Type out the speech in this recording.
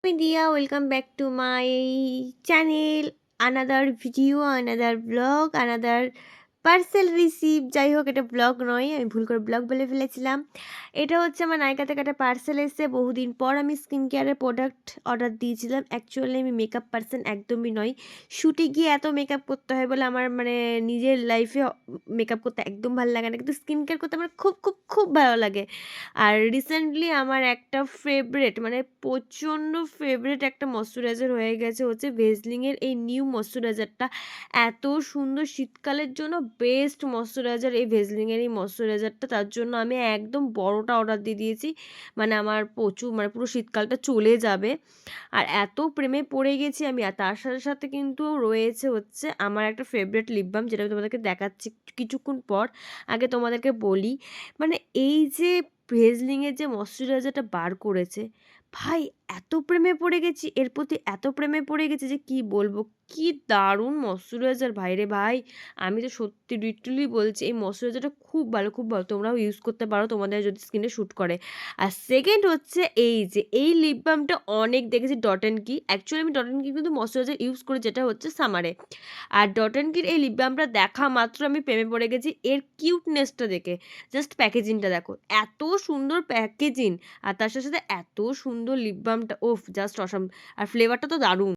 India, welcome back to my channel. Another video, another vlog, another parcel receive. যাই হোক, এটা blog নয়, আমি ভুল করে ব্লগ বলে ফেলেছিলাম। এটা হচ্ছে আমার নায়িকা থেকে একটা পার্সেল এসেছে। বহুদিন পর আমি স্কিন কেয়ারের প্রোডাক্ট অর্ডার দিয়েছিলাম। অ্যাকচুয়ালি আমি মেকআপ পার্সন একদমই নয়। শ্যুটে গিয়ে এত মেকআপ করতে হয় বলে আমার নিজের লাইফে মেকআপ করতে একদম ভালো লাগে না, কিন্তু স্কিন কেয়ার করতে আমার খুব খুব খুব ভালো লাগে। আর রিসেন্টলি আমার একটা ফেভারেট প্রচণ্ড ফেভারেট একটা ময়শ্চারাইজার হয়ে গেছে হচ্ছে ভেজলিংয়ের এই নিউ ময়শ্চারাইজারটা। এত সুন্দর, শীতকালের জন্য বেস্ট ময়শ্চারাইজার এই ভেজলিংয়ের এই ময়শ্চারাইজারটা। তার জন্য আমি একদম বড়টা অর্ডার দিয়ে দিয়েছি। আমার প্রচুর পুরো শীতকালটা চলে যাবে। আর এত প্রেমে পড়ে গেছি আমি। আর তার সাথে সাথে কিন্তু রয়েছে হচ্ছে আমার একটা ফেভারিট লিপ বাম, যেটা আমি তোমাদেরকে দেখাচ্ছি কিছুক্ষণ পর। আগে তোমাদেরকে বলি, এই যে ভেজলিংয়ের যে ময়শ্চারাইজারটা বার করেছে, ভাই এত প্রেমে পড়ে গেছি এর প্রতি, এত প্রেমে পড়ে গেছি যে কি বলবো। কি দারুণ ময়শ্চারাইজার ভাই রে ভাই। আমি তো সত্যি লিটারালি বলছি, এই ময়শ্চারাইজারটা খুব ভালো, খুব ভালো। তোমরাও ইউজ করতে পারো তোমাদের যদি স্কিনে শ্যুট করে। আর সেকেন্ড হচ্ছে এই যে এই লিপ বামটা অনেক দেখেছি ডট অ্যান্ড কি। অ্যাকচুয়ালি আমি ডট অ্যান্ড কি কিন্তু ময়শ্চারাইজার ইউজ করি, যেটা হচ্ছে সামারে। আর ডট অ্যান্ড কির এই লিপ বামটা দেখা মাত্র আমি প্রেমে পড়ে গেছি এর কিউটনেসটা দেখে। জাস্ট প্যাকেজিংটা দেখো, এত সুন্দর প্যাকেজিং, আর তার সাথে সাথে এত সুন্দর লিপ বামটা, ওফ জাস্ট অসাম। আর ফ্লেভারটা তো দারুণ।